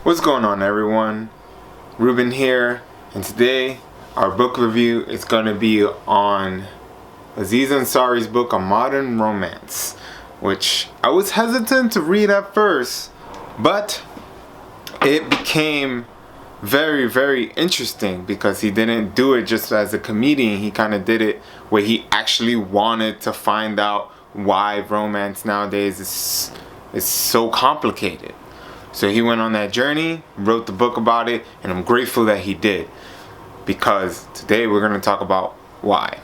What's going on, everyone? Ruben here, and today our book review is going to be on Aziz Ansari's book, A Modern Romance, which I was hesitant to read at first, but it became very, very interesting because he didn't do it just as a comedian. He kind of did it where he actually wanted to find out why romance nowadays is so complicated. So he went on that journey, wrote the book about it, and I'm grateful that he did, because today we're going to talk about why.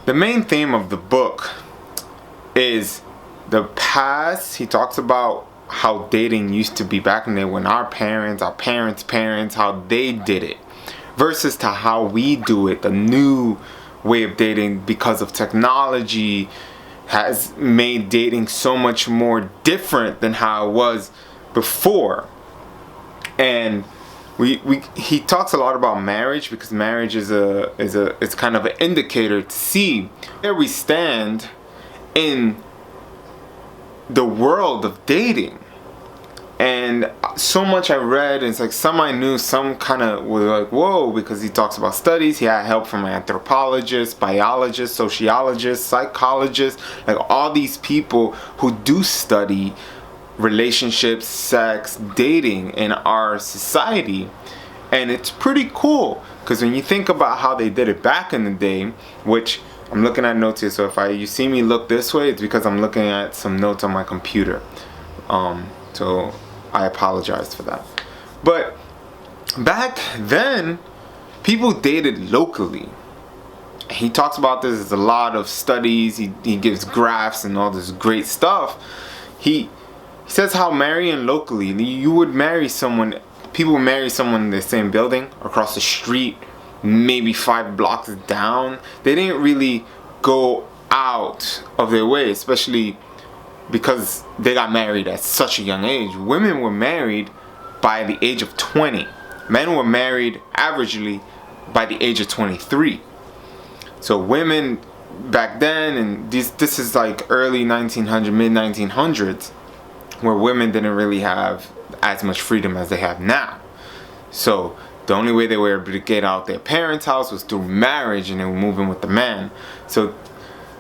The main theme of the book is the past. He talks about how dating used to be back in the day when our parents' parents, how they did it, versus to how we do it, the new way of dating, because of technology has made dating so much more different than how it was before. And he talks a lot about marriage, because marriage it's kind of an indicator to see where we stand in the world of dating. And so much I read, and it's like some I knew, some kind of were like, whoa, because he talks about studies. He had help from anthropologists, biologists, sociologists, psychologists, like all these people who do study relationships, sex, dating in our society. And it's pretty cool, because when you think about how they did it back in the day, which I'm looking at notes here, so if you see me look this way, it's because I'm looking at some notes on my computer. So I apologize for that. But back then, people dated locally. He talks about this. There's a lot of studies. He gives graphs and all this great stuff. He says how marrying locally, you would marry someone, people would marry someone in the same building, across the street, maybe 5 blocks down. They didn't really go out of their way, especially because they got married at such a young age. Women were married by the age of 20. Men were married averagely by the age of 23. So women back then, and this is like early 1900s, mid 1900s, where women didn't really have as much freedom as they have now. So the only way they were able to get out their parents' house was through marriage, and they were moving with the man. So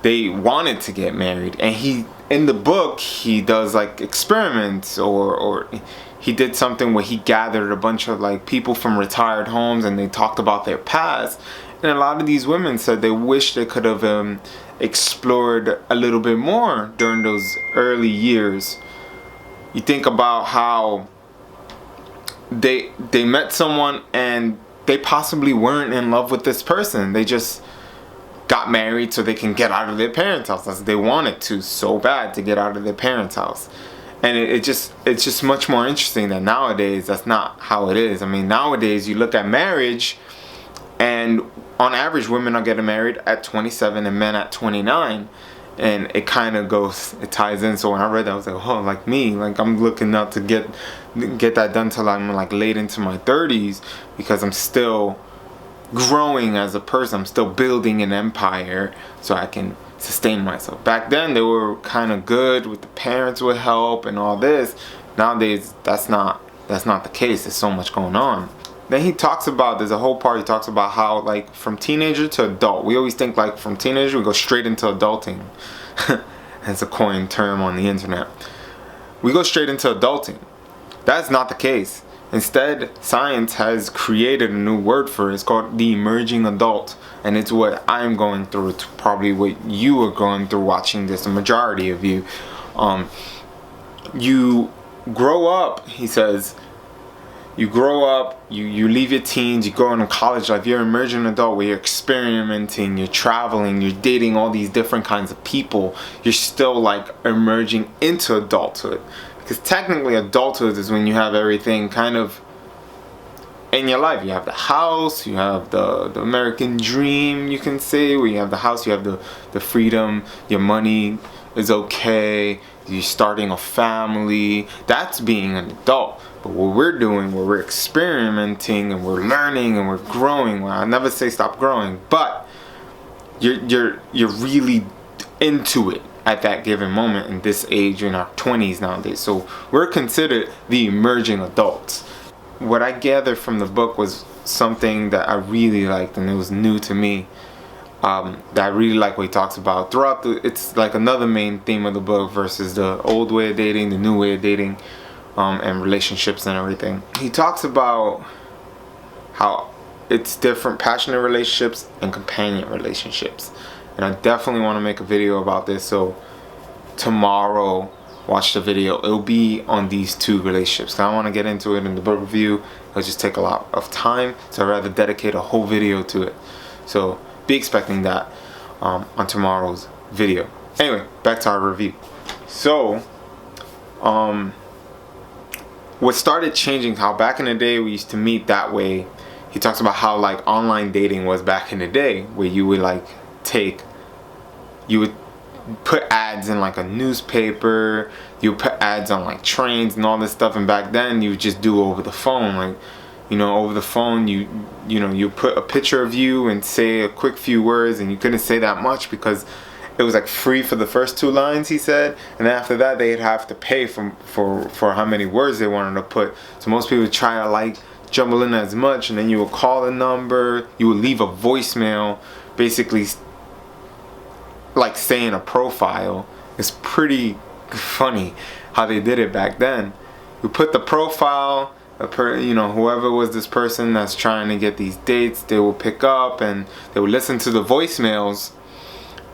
they wanted to get married, and in the book he does like experiments, or he did something where he gathered a bunch of like people from retired homes, and they talked about their past. And a lot of these women said they wish they could have explored a little bit more during those early years. You think about how they met someone and they possibly weren't in love with this person. They just got married so they can get out of their parents' house. That's, they wanted to so bad to get out of their parents' house. And it's just much more interesting that nowadays that's not how it is. I mean, nowadays you look at marriage, and on average women are getting married at 27 and men at 29. And it kind of it ties in. So when I read that, I was like, oh, like me, like I'm looking not to get that done till I'm like late into my 30s, because I'm still growing as a person. I'm still building an empire so I can sustain myself. Back then they were kind of good with the parents with help and all this. Nowadays that's not the case. There's so much going on. Then he talks about, there's a whole part he talks about how like from teenager to adult, we always think like from teenager we go straight into adulting. That's a coined term on the internet. We go straight into adulting. That's not the case. Instead, science has created a new word for it. It's called the emerging adult. And it's what I'm going through. It's probably what you are going through watching this, the majority of you. You grow up, he says, you grow up, you leave your teens, you go into college life, you're an emerging adult where you're experimenting, you're traveling, you're dating all these different kinds of people. You're still like emerging into adulthood. Because technically adulthood is when you have everything kind of in your life. You have the house, you have the American dream, you can say, where you have the house, you have the freedom, your money is okay, you're starting a family. That's being an adult. But what we're doing, where we're experimenting and we're learning and we're growing, well, I never say stop growing, but you're really into it at that given moment in this age, in our 20s nowadays. So we're considered the emerging adults. what I gathered from the book was something that I really liked, and it was new to me. That I really like what he talks about throughout it's like another main theme of the book versus the old way of dating, the new way of dating, and relationships and everything. He talks about how it's different passionate relationships and companion relationships, and I definitely want to make a video about this. So tomorrow, watch the video. It'll be on these two relationships. I want to get into it in the book review. It'll just take a lot of time, so I'd rather dedicate a whole video to it. So be expecting that on tomorrow's video. Anyway, back to our review. So what started changing, how back in the day we used to meet that way. He talks about how like online dating was back in the day, where you would put ads in like a newspaper, you would put ads on like trains and all this stuff, and back then you would just do over the phone. Like, you know, over the phone you put a picture of you and say a quick few words, and you couldn't say that much because it was like free for the first 2 lines, he said, and after that they'd have to pay for how many words they wanted to put. So most people would try to like jumble in as much, and then you would call the number, you would leave a voicemail, basically like saying a profile. It's pretty funny how they did it back then. You put the profile, whoever was this person that's trying to get these dates, they will pick up and they will listen to the voicemails,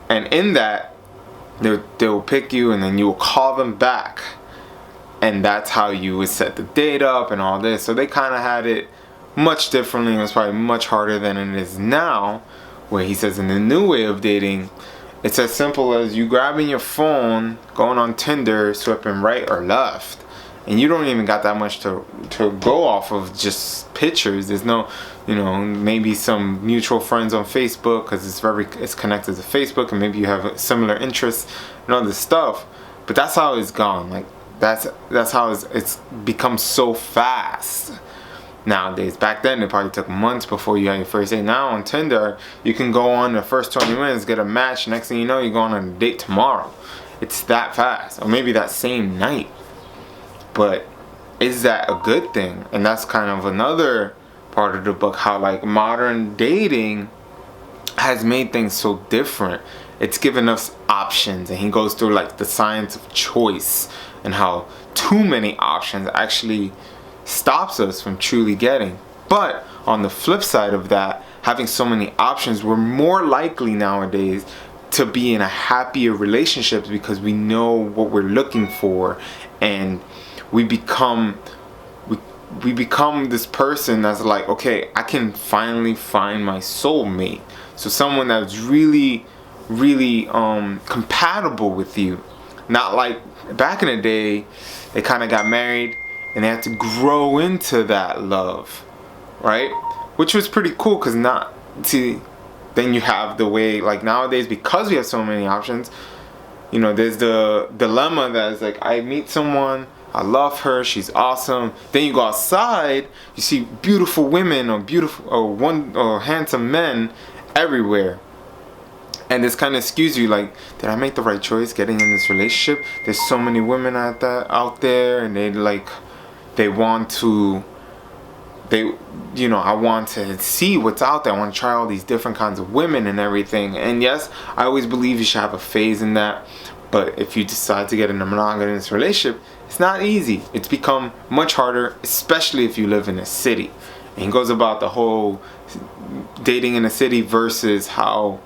and in that they will pick you, and then you will call them back, and that's how you would set the date up and all this. So they kind of had it much differently. It was probably much harder than it is now, where he says in the new way of dating, it's as simple as you grabbing your phone, going on Tinder, swiping right or left, and you don't even got that much to go off of just pictures. There's no, maybe some mutual friends on Facebook because it's connected to Facebook, and maybe you have similar interests and all this stuff. But that's how it's gone. Like that's how it's become so fast nowadays. Back then it probably took months before you had your first date. Now on Tinder you can go on the first 20 minutes, get a match, next thing you know you're going on a date tomorrow. It's that fast, or maybe that same night. But is that a good thing? And that's kind of another part of the book, how like modern dating has made things so different. It's given us options, and he goes through like the science of choice and how too many options actually stops us from truly getting. But on the flip side of that, having so many options, we're more likely nowadays to be in a happier relationship because we know what we're looking for, and we become this person that's like, okay, I can finally find my soulmate. So someone that's really compatible with you. Not like back in the day, they kind of got married and they had to grow into that love, right? Which was pretty cool, because then you have the way, like nowadays, because we have so many options, there's the dilemma that is like, I meet someone, I love her, she's awesome. Then you go outside, you see beautiful women or handsome men everywhere. And this kind of skews you, like, did I make the right choice getting in this relationship? There's so many women out there, and I want to see what's out there. I want to try all these different kinds of women and everything. And yes, I always believe you should have a phase in that. But if you decide to get in a monogamous relationship, it's not easy. It's become much harder, especially if you live in a city. And he goes about the whole dating in a city versus how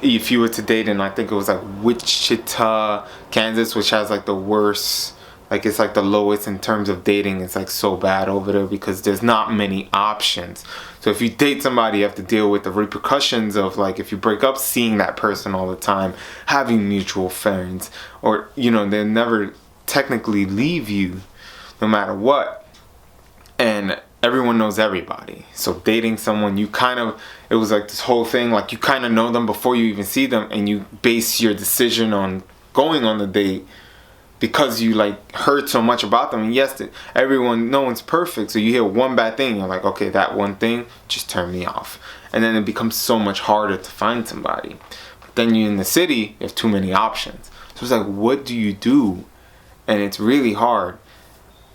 if you were to date in, I think it was like Wichita, Kansas, which has like the worst, like it's like the lowest in terms of dating. It's like so bad over there because there's not many options. So if you date somebody, you have to deal with the repercussions of, like, if you break up, seeing that person all the time, having mutual friends, or they never technically leave you no matter what, and everyone knows everybody. So dating someone, it was like this whole thing, like you kind of know them before you even see them, and you base your decision on going on the date because you like heard so much about them. And yes, no one's perfect, so you hear one bad thing, you're like, okay, that one thing just turned me off. And then it becomes so much harder to find somebody. But then you're in the city, you have too many options. So it's like, what do you do? And it's really hard.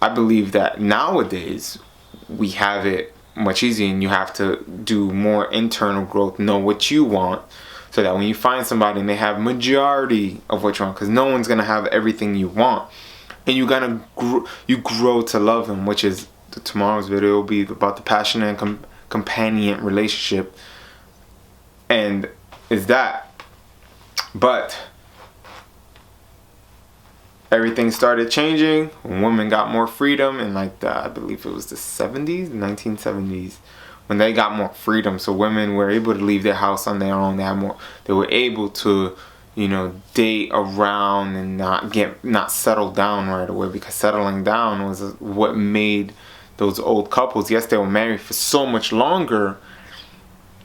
I believe that nowadays we have it much easier, and you have to do more internal growth, know what you want, so that when you find somebody and they have majority of what you want, because no one's gonna have everything you want, and you grow to love them, which is tomorrow's video will be about the passionate and companion relationship, and is that. But everything started changing when women got more freedom in like I believe it was the 70s, 1970s, when they got more freedom. So women were able to leave their house on their own. They were able to, date around and not settle down right away, because settling down was what made those old couples. Yes, they were married for so much longer,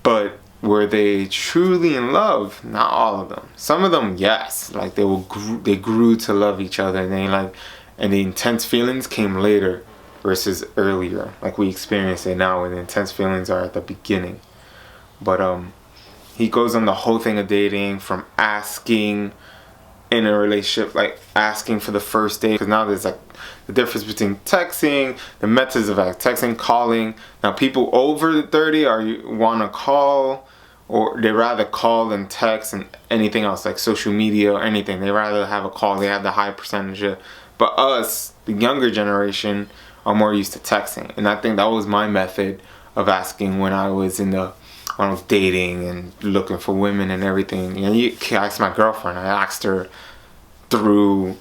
but were they truly in love? Not all of them. Some of them, yes. Like they grew to love each other, and the intense feelings came later versus earlier. Like we experience it now, where the intense feelings are at the beginning. But he goes on the whole thing of dating, from asking in a relationship, like asking for the first date, because now there's like the difference between texting, the methods of like texting, calling. Now people over 30 want to call, or they rather call than text, and anything else like social media or anything. They rather have a call. They have the high percentage of. But us, the younger generation, are more used to texting, and I think that was my method of asking when I was dating and looking for women and everything. I asked my girlfriend. I asked her through.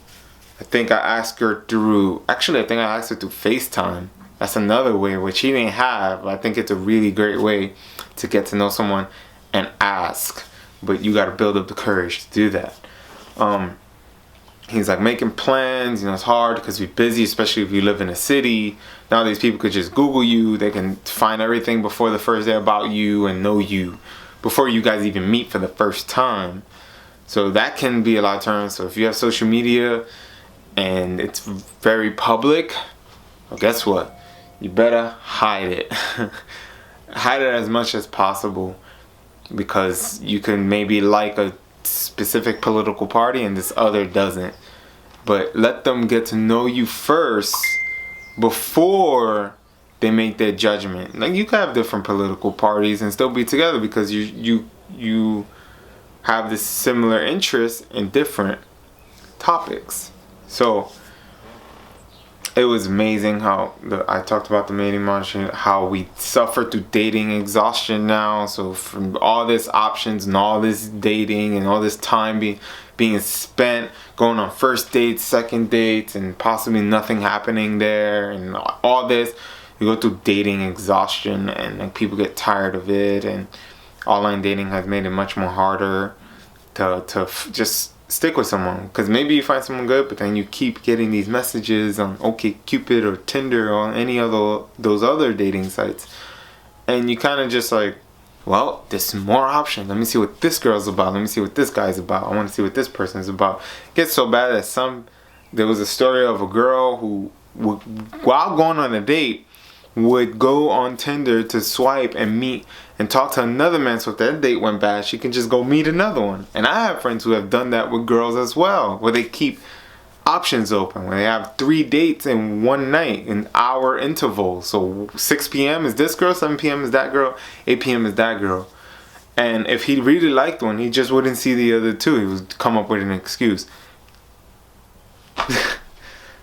I think I asked her through FaceTime. That's another way, which he didn't have. I think it's a really great way to get to know someone and ask, but you got to build up the courage to do that. He's like making plans. It's hard because we're busy, especially if you live in a city. Nowadays people could just Google you. They can find everything before the first day about you and know you before you guys even meet for the first time. So that can be a lot of turns. So if you have social media and it's very public, well, guess what? You better hide it. Hide it as much as possible, because you can maybe like a specific political party and this other doesn't. But let them get to know you first before they make their judgment. Like, you can have different political parties and still be together, because you have this similar interest in different topics. So it was amazing how I talked about the mating monster, how we suffer through dating exhaustion now. So from all this options and all this dating and all this time being spent going on first dates, second dates, and possibly nothing happening there, and all this, you go through dating exhaustion, and like, people get tired of it, and online dating has made it much more harder to just stick with someone, because maybe you find someone good, but then you keep getting these messages on OkCupid or Tinder or any other those other dating sites, and you kind of just like, well, there's more options. Let me see what this girl's about. Let me see what this guy's about. I want to see what this person's about. It gets so bad that there was a story of a girl who would, while going on a date, would go on Tinder to swipe and meet and talk to another man, so if that date went bad, she can just go meet another one. And I have friends who have done that with girls as well, where they keep options open, where they have 3 dates in one night in hour intervals. So 6 p.m. is this girl, 7 p.m. is that girl, 8 p.m. is that girl. And if he really liked one, he just wouldn't see the other two. He would come up with an excuse.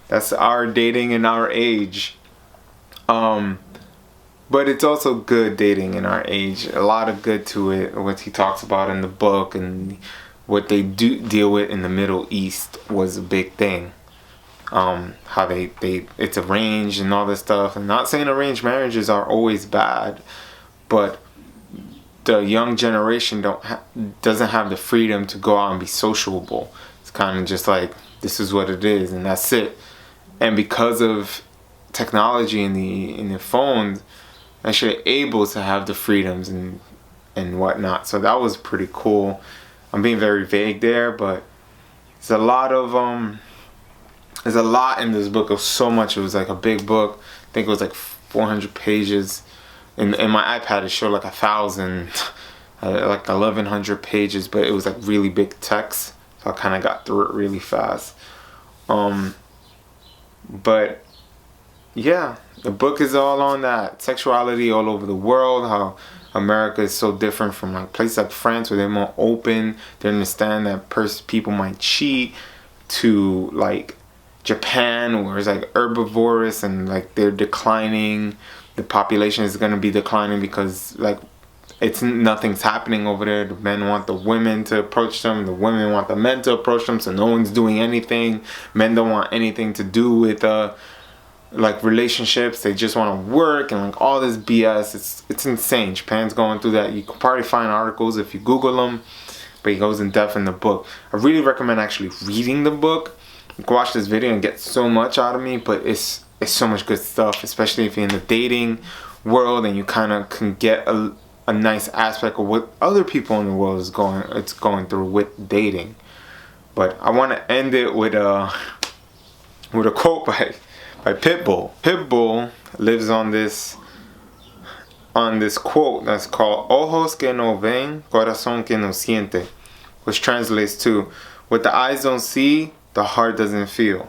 That's our dating in our age. But it's also good dating in our age. A lot of good to it. What he talks about in the book and what they do deal with in the Middle East was a big thing. How it's arranged and all this stuff. And not saying arranged marriages are always bad, but the young generation doesn't have the freedom to go out and be sociable. It's kind of just like, this is what it is, and that's it. And because of technology in the phones, actually able to have the freedoms and whatnot. So that was pretty cool. I'm being very vague there, but there's a lot in this book. It was so much. It was like a big book. I think it was like 400 pages. In my iPad it showed like 1,000, like 1,100 pages, but it was like really big text. So I kind of got through it really fast. But yeah, the book is all on that sexuality all over the world, how America is so different from like places like France where they're more open. They understand that people might cheat, to like Japan where it's like herbivorous and like they're declining. The population is going to be declining because like nothing's happening over there. The men want the women to approach them, the women want the men to approach them, so no one's doing anything. Men don't want anything to do with like relationships. They just want to work and like all this BS. It's insane. Japan's going through that. You can probably find articles if you Google them, but he goes in depth in the book. I really recommend actually reading the book. You can watch this video and get so much out of me, but it's so much good stuff, especially if you're in the dating world and you kind of can get a nice aspect of what other people in the world is going through with dating. But I want to end it with a quote by Pitbull. Pitbull lives on this quote that's called "Ojos que no ven, corazón que no siente," which translates to "What the eyes don't see, the heart doesn't feel."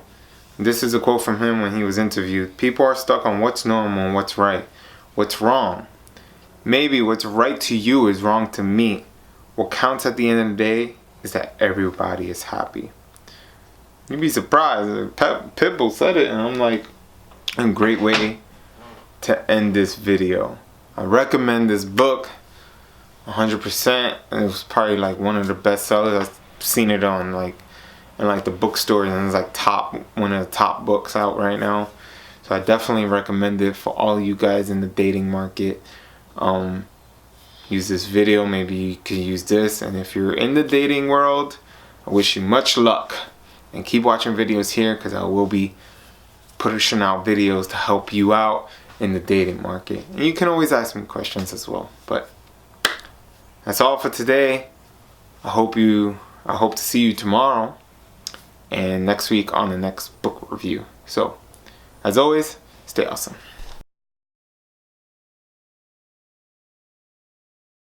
This is a quote from him when he was interviewed. People are stuck on what's normal and what's right, what's wrong. Maybe what's right to you is wrong to me. What counts at the end of the day is that everybody is happy. You'd be surprised. Pitbull said it, and I'm like, a great way to end this video. I recommend this book 100%. It was probably like one of the best sellers. I've seen it on like in like the bookstores, and it's like one of the top books out right now. So I definitely recommend it for all you guys in the dating market. Use this video. Maybe you could use this, and if you're in the dating world, I wish you much luck, and keep watching videos here because I will be pushing out videos to help you out in the dating market. And you can always ask me questions as well. But that's all for today. I hope to see you tomorrow and next week on the next book review. So as always, stay awesome.